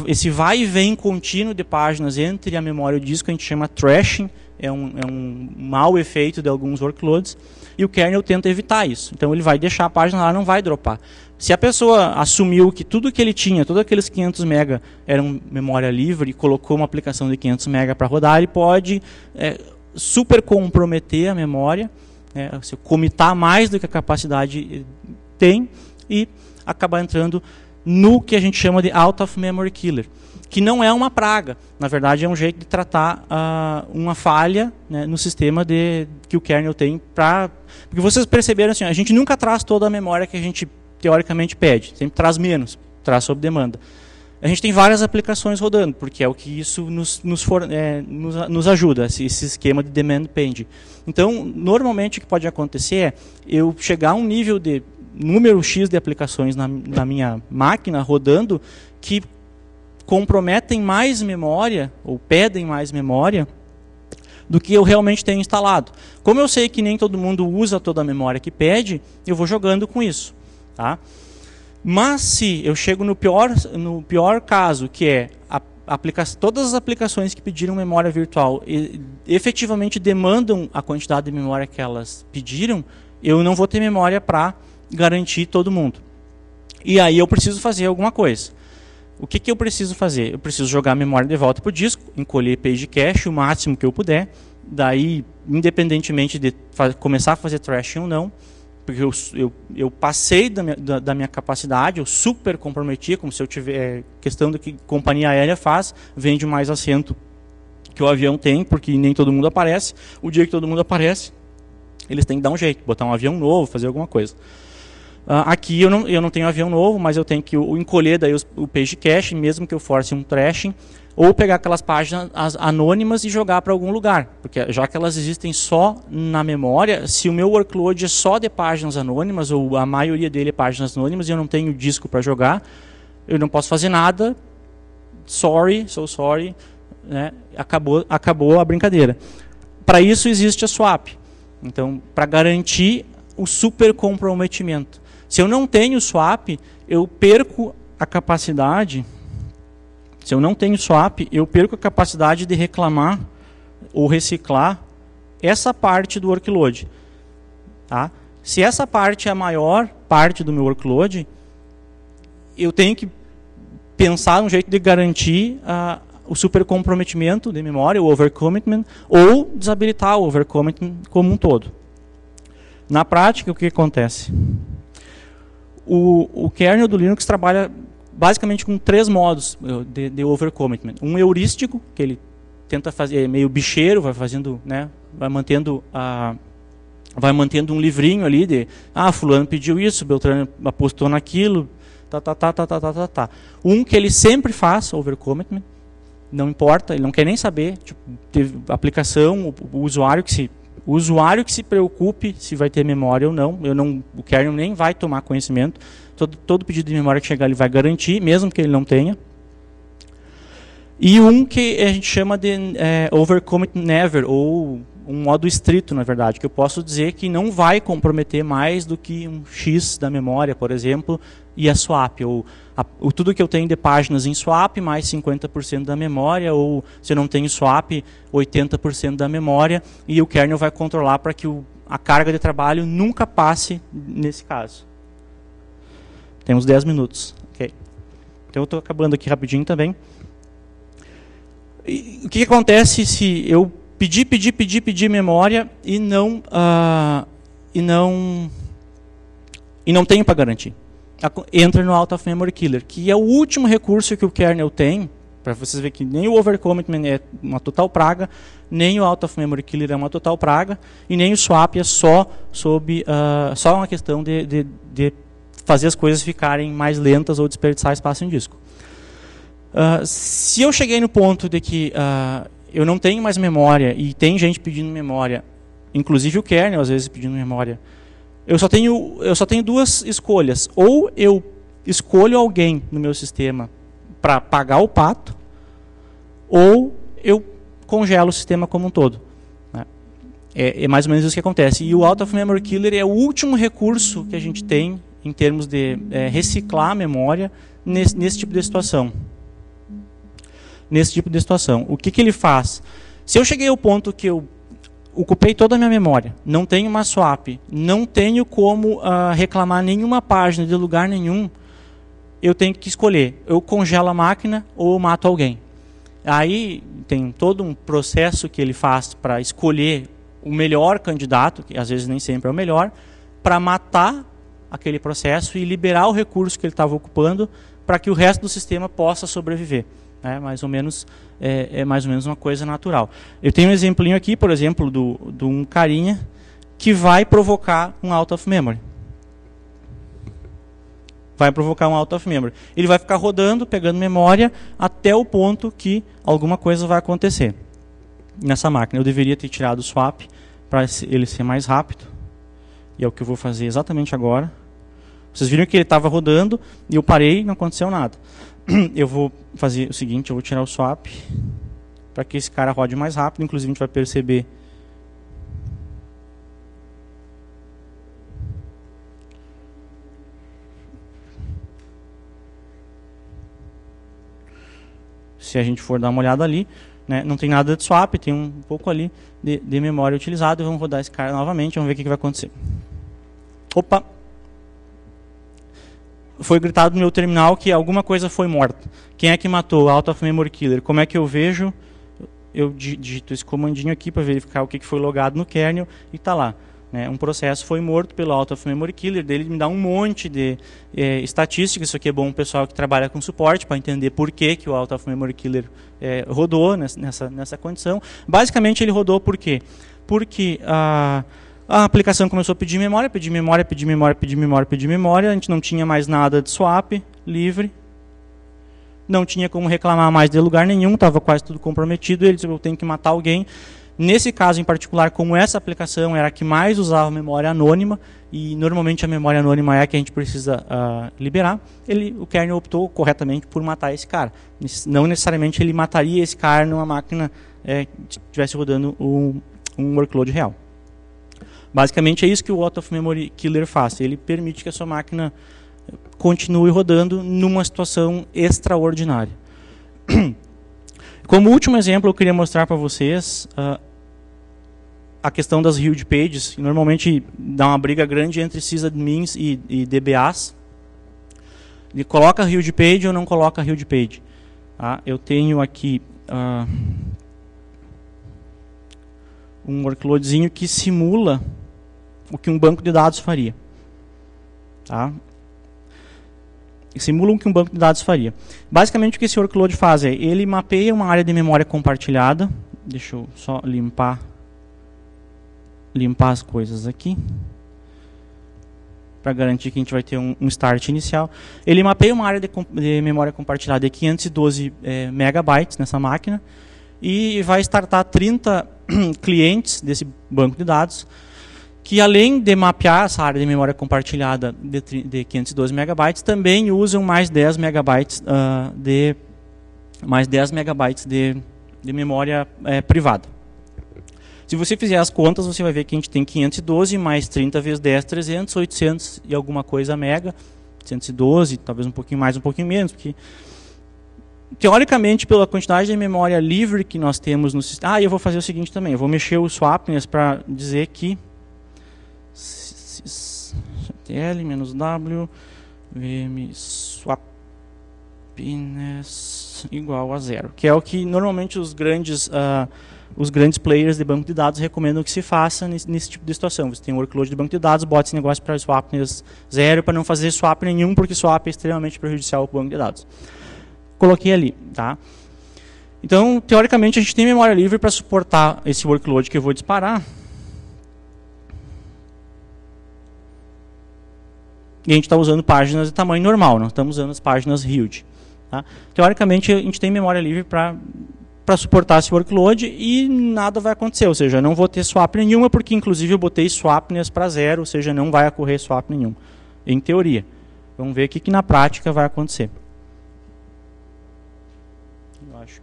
Esse vai e vem contínuo de páginas entre a memória e o disco, a gente chama trashing, é um mau efeito de alguns workloads, e o kernel tenta evitar isso. Então ele vai deixar a página lá, não vai dropar. Se a pessoa assumiu que tudo que ele tinha, todos aqueles 500 MB eram memória livre e colocou uma aplicação de 500 MB para rodar, ele pode super comprometer a memória né, se comitar mais do que a capacidade tem e acabar entrando no que a gente chama de out of memory killer, que não é uma praga, na verdade é um jeito de tratar uma falha, né, no sistema que o kernel tem. Porque vocês perceberam assim, a gente nunca traz toda a memória que a gente teoricamente pede, sempre traz menos, traz sob demanda. A gente tem várias aplicações rodando, porque é o que isso nos ajuda, esse esquema de demand pend. Então, normalmente o que pode acontecer é eu chegar a um nível de número X de aplicações na minha máquina rodando que comprometem mais memória, ou pedem mais memória, do que eu realmente tenho instalado. Como eu sei que nem todo mundo usa toda a memória que pede, eu vou jogando com isso. Tá? Mas se eu chego no pior caso, que é todas as aplicações que pediram memória virtual efetivamente demandam a quantidade de memória que elas pediram, eu não vou ter memória para garantir todo mundo. E aí eu preciso fazer alguma coisa. O que eu preciso fazer? Eu preciso jogar a memória de volta para o disco, encolher page cache o máximo que eu puder, daí, independentemente de começar a fazer trashing ou não, porque eu passei da minha capacidade, eu super comprometi, como se eu tiver questão do que companhia aérea faz, vende mais assento que o avião tem, porque nem todo mundo aparece. O dia que todo mundo aparece, eles têm que dar um jeito, botar um avião novo, fazer alguma coisa. Aqui eu não tenho avião novo, mas eu tenho que encolher daí o page cache, mesmo que eu force um trashing, ou pegar aquelas páginas anônimas e jogar para algum lugar, porque já que elas existem só na memória, se o meu workload é só de páginas anônimas, ou a maioria dele é páginas anônimas, e eu não tenho disco para jogar, eu não posso fazer nada, so sorry, né? Acabou a brincadeira. Para isso existe a swap, então, para garantir o super comprometimento. Se eu não tenho swap, eu perco a capacidade. Se eu não tenho swap, eu perco a capacidade de reclamar ou reciclar essa parte do workload. Tá? Se essa parte é a maior parte do meu workload, eu tenho que pensar um jeito de garantir o super comprometimento de memória, o overcommitment, ou desabilitar o overcommitment como um todo. Na prática, o que acontece? O kernel do Linux trabalha basicamente com 3 modos de overcommitment. Um heurístico, que ele tenta fazer, meio bicheiro, vai fazendo, né, vai mantendo um livrinho ali de, fulano pediu isso, Beltrano apostou naquilo, tá. Um que ele sempre faz overcommitment, não importa, ele não quer nem saber, tipo, teve aplicação, o usuário que se preocupe se vai ter memória ou não. O kernel nem vai tomar conhecimento. Todo pedido de memória que chegar ele vai garantir, mesmo que ele não tenha. E um que a gente chama de overcommit never, ou um modo estrito, na verdade, que eu posso dizer que não vai comprometer mais do que um X da memória, por exemplo, e a swap, ou tudo que eu tenho de páginas em swap, mais 50% da memória, ou se eu não tenho swap, 80% da memória, e o kernel vai controlar para que a carga de trabalho nunca passe nesse caso. Temos 10 minutos. Okay. Então eu estou acabando aqui rapidinho também. E o que acontece se eu pedir memória e não tenho para garantir? Entra no out of memory killer, que é o último recurso que o kernel tem, para vocês verem que nem o overcommitment é uma total praga, nem o out of memory killer é uma total praga, e nem o swap é só uma questão de fazer as coisas ficarem mais lentas ou desperdiçar espaço em disco. Se eu cheguei no ponto de que eu não tenho mais memória e tem gente pedindo memória, inclusive o kernel às vezes pedindo memória, eu só tenho 2 escolhas. Ou eu escolho alguém no meu sistema para pagar o pato, ou eu congelo o sistema como um todo. Né? É mais ou menos isso que acontece. E o out of memory killer é o último recurso que a gente tem em termos de reciclar a memória nesse tipo de situação. O que ele faz? Se eu cheguei ao ponto que eu ocupei toda a minha memória, não tenho uma swap, não tenho como reclamar nenhuma página de lugar nenhum, eu tenho que escolher, eu congelo a máquina ou eu mato alguém. Aí tem todo um processo que ele faz para escolher o melhor candidato, que às vezes nem sempre é o melhor, para matar aquele processo e liberar o recurso que ele estava ocupando para que o resto do sistema possa sobreviver. Mais ou menos, é mais ou menos uma coisa natural. Eu tenho um exemplinho aqui, por exemplo, de um carinha que vai provocar um out of memory. Vai provocar um out of memory. Ele vai ficar rodando, pegando memória, até o ponto que alguma coisa vai acontecer nessa máquina. Eu deveria ter tirado o swap para ele ser mais rápido. E é o que eu vou fazer exatamente agora. Vocês viram que ele estava rodando e eu parei e não aconteceu nada. Eu vou fazer o seguinte, eu vou tirar o swap para que esse cara rode mais rápido. Inclusive a gente vai perceber se a gente for dar uma olhada ali, né, não tem nada de swap, tem um pouco ali de memória utilizada. Vamos rodar esse cara novamente, vamos ver o que vai acontecer. Opa! Foi gritado no meu terminal que alguma coisa foi morta. Quem é que matou? Out of Memory Killer. Como é que eu vejo? Eu digito esse comandinho aqui para verificar o que foi logado no kernel e está lá. Um processo foi morto pelo Out of Memory Killer, dele me dá um monte de estatísticas. Isso aqui é bom o pessoal que trabalha com suporte para entender por que o Out of Memory Killer rodou nessa condição. Basicamente ele rodou por quê? Porque a aplicação começou a pedir memória, pedir memória, pedir memória, pedir memória, pedir memória. A gente não tinha mais nada de swap livre. Não tinha como reclamar mais de lugar nenhum, estava quase tudo comprometido. Ele disse, eu tenho que matar alguém. Nesse caso em particular, como essa aplicação era a que mais usava memória anônima, e normalmente a memória anônima é a que a gente precisa liberar, o kernel optou corretamente por matar esse cara. Não necessariamente ele mataria esse cara numa máquina que estivesse rodando um workload real. Basicamente é isso que o Out of Memory Killer faz. Ele permite que a sua máquina continue rodando numa situação extraordinária. Como último exemplo, eu queria mostrar para vocês a questão das huge pages. Normalmente dá uma briga grande entre sysadmins e DBAs. Ele coloca huge page ou não coloca huge page. Eu tenho aqui um workloadzinho que simula o que um banco de dados faria. Simula o que um banco de dados faria. Basicamente o que esse workload faz é, ele mapeia uma área de memória compartilhada. Deixa eu só limpar as coisas aqui, para garantir que a gente vai ter um start inicial. Ele mapeia uma área de memória compartilhada de 512 megabytes nessa máquina e vai startar 30 clientes desse banco de dados, que além de mapear essa área de memória compartilhada de 512 megabytes, também usam mais 10 megabytes de memória privada. Se você fizer as contas, você vai ver que a gente tem 512 mais 30 vezes 10, 300, 800 e alguma coisa mega, 112, talvez um pouquinho mais, um pouquinho menos, porque teoricamente, pela quantidade de memória livre que nós temos no sistema... eu vou fazer o seguinte também, eu vou mexer o swapness para dizer que ctl-w vm swapness igual a 0, que é o que normalmente os grandes players de banco de dados recomendam que se faça nesse tipo de situação. Você tem um workload de banco de dados, bota esse negócio para swapness 0 para não fazer swap nenhum, porque swap é extremamente prejudicial para o banco de dados. Coloquei ali, tá? Então, teoricamente, a gente tem memória livre para suportar esse workload que eu vou disparar. E a gente está usando páginas de tamanho normal, não estamos usando as páginas huge. Tá? Teoricamente, a gente tem memória livre para suportar esse workload e nada vai acontecer. Ou seja, não vou ter swap nenhuma, porque inclusive eu botei swapness para 0, ou seja, não vai ocorrer swap nenhum. Em teoria. Vamos ver o que na prática vai acontecer. Eu acho.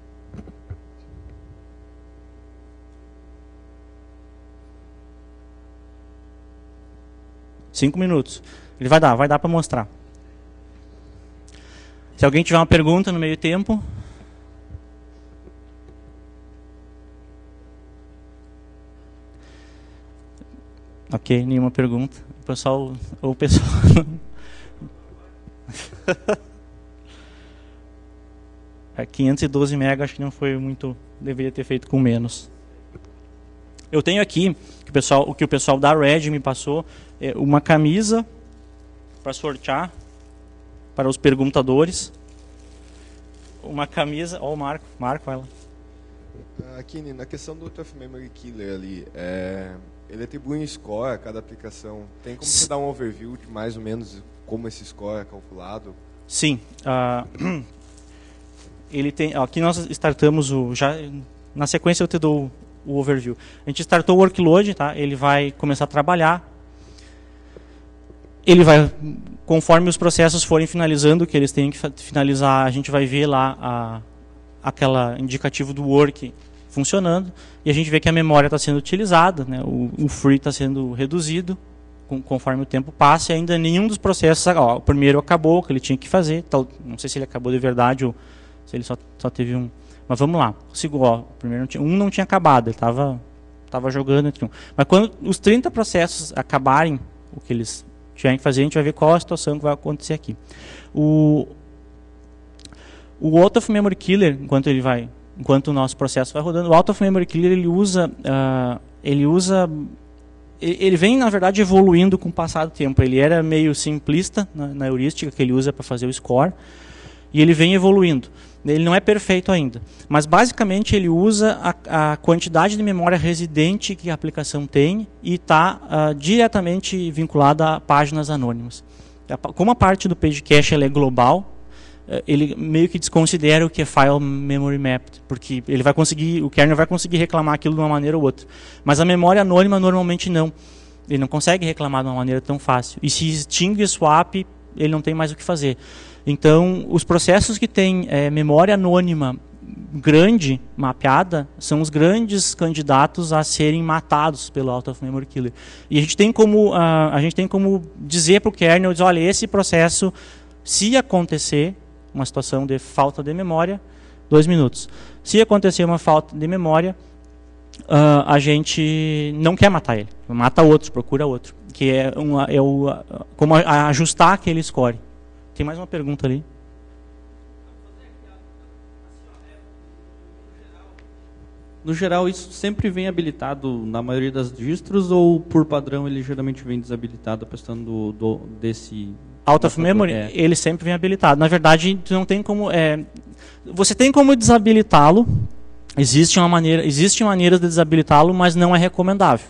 Cinco minutos. Ele vai dar para mostrar. Se alguém tiver uma pergunta no meio tempo. Ok, nenhuma pergunta. O pessoal É 512 MB, acho que não foi muito, deveria ter feito com menos. Eu tenho aqui, o que o pessoal da Red me passou, uma camisa para sortear para os perguntadores. Uma camisa, ó, o Marco ela. Aqui, na questão do Tough Memory Killer ali, ele atribui um score a cada aplicação. Tem como você dar um overview de mais ou menos como esse score é calculado? Sim. Ele tem, aqui nós startamos na sequência eu te dou o overview. A gente startou o workload, tá? Ele vai começar a trabalhar. Ele vai, conforme os processos forem finalizando o que eles têm que finalizar, a gente vai ver lá aquela indicativo do work funcionando, e a gente vê que a memória está sendo utilizada, né? O free está sendo reduzido conforme o tempo passa, e ainda nenhum dos processos, o primeiro acabou, o que ele tinha que fazer, não sei se ele acabou de verdade ou se ele só teve um. Mas vamos lá, o primeiro não tinha acabado, ele estava jogando entre um. Mas quando os 30 processos acabarem, o que eles tiverem que fazer, a gente vai ver qual a situação que vai acontecer aqui. O Out of Memory Killer, enquanto o nosso processo vai rodando, o Out of Memory Killer ele vem, na verdade, evoluindo com o passar do tempo. Ele era meio simplista na heurística que ele usa para fazer o score, e ele vem evoluindo. Ele não é perfeito ainda, mas basicamente ele usa a quantidade de memória residente que a aplicação tem e está diretamente vinculada a páginas anônimas. Como a parte do page cache ela é global, ele meio que desconsidera o que é file memory mapped, porque o kernel vai conseguir reclamar aquilo de uma maneira ou outra. Mas a memória anônima normalmente não. Ele não consegue reclamar de uma maneira tão fácil. E se extingue o swap, ele não tem mais o que fazer. Então, os processos que têm memória anônima grande, mapeada, são os grandes candidatos a serem matados pelo Out of Memory Killer. E a gente tem como dizer para o kernel, olha, esse processo, se acontecer uma situação de falta de memória, 2 minutos. Se acontecer uma falta de memória, a gente não quer matar ele. Mata outro, procura outro. Que como ajustar aquele score. Tem mais uma pergunta ali. No geral, isso sempre vem habilitado na maioria das distros, ou por padrão ele geralmente vem desabilitado a questão desse... Out of Memory, ele sempre vem habilitado. Na verdade, tu não tem como... você tem como desabilitá-lo. Existem maneiras de desabilitá-lo, mas não é recomendável.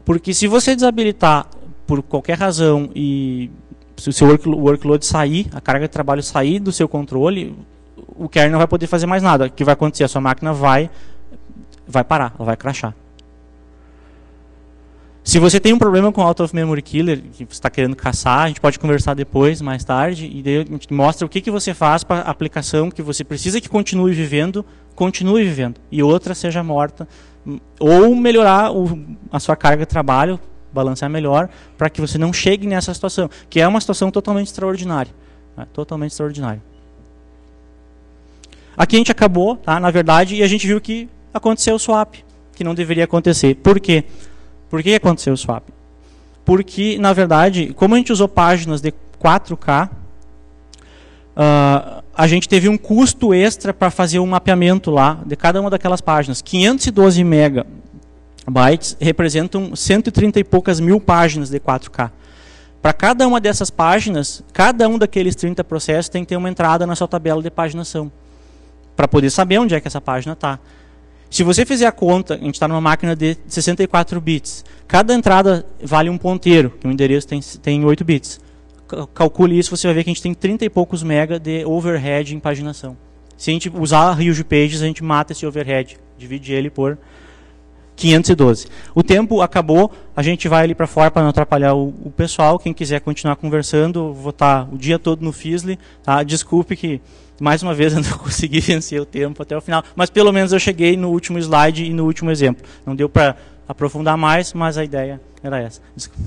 Porque se você desabilitar por qualquer razão e se o seu workload sair, a carga de trabalho sair do seu controle, o kernel não vai poder fazer mais nada. O que vai acontecer? A sua máquina vai parar, ela vai crashar. Se você tem um problema com o Out of Memory Killer, que você está querendo caçar, a gente pode conversar depois, mais tarde, e daí a gente mostra o que você faz para a aplicação que você precisa que continue vivendo, e outra seja morta, ou melhorar a sua carga de trabalho, balancear melhor, para que você não chegue nessa situação, que é uma situação totalmente extraordinária. Né? Totalmente extraordinária. Aqui a gente acabou, tá? Na verdade, e a gente viu que aconteceu o swap, que não deveria acontecer. Por quê? Por que aconteceu o swap? Porque, na verdade, como a gente usou páginas de 4K, a gente teve um custo extra para fazer um mapeamento lá de cada uma daquelas páginas. 512 megabytes representam 130 e poucas mil páginas de 4K. Para cada uma dessas páginas, cada um daqueles 30 processos tem que ter uma entrada na sua tabela de paginação, para poder saber onde é que essa página está. Se você fizer a conta, a gente está numa máquina de 64 bits. Cada entrada vale um ponteiro, que o endereço tem 8 bits. Calcule isso, você vai ver que a gente tem 30 e poucos mega de overhead em paginação. Se a gente usar Huge Pages, a gente mata esse overhead, divide ele por 512. O tempo acabou, a gente vai ali para fora para não atrapalhar o pessoal. Quem quiser continuar conversando, vou estar o dia todo no Fizzly. Tá? Desculpe que, mais uma vez, eu não consegui vencer o tempo até o final, mas pelo menos eu cheguei no último slide e no último exemplo. Não deu para aprofundar mais, mas a ideia era essa. Desculpa.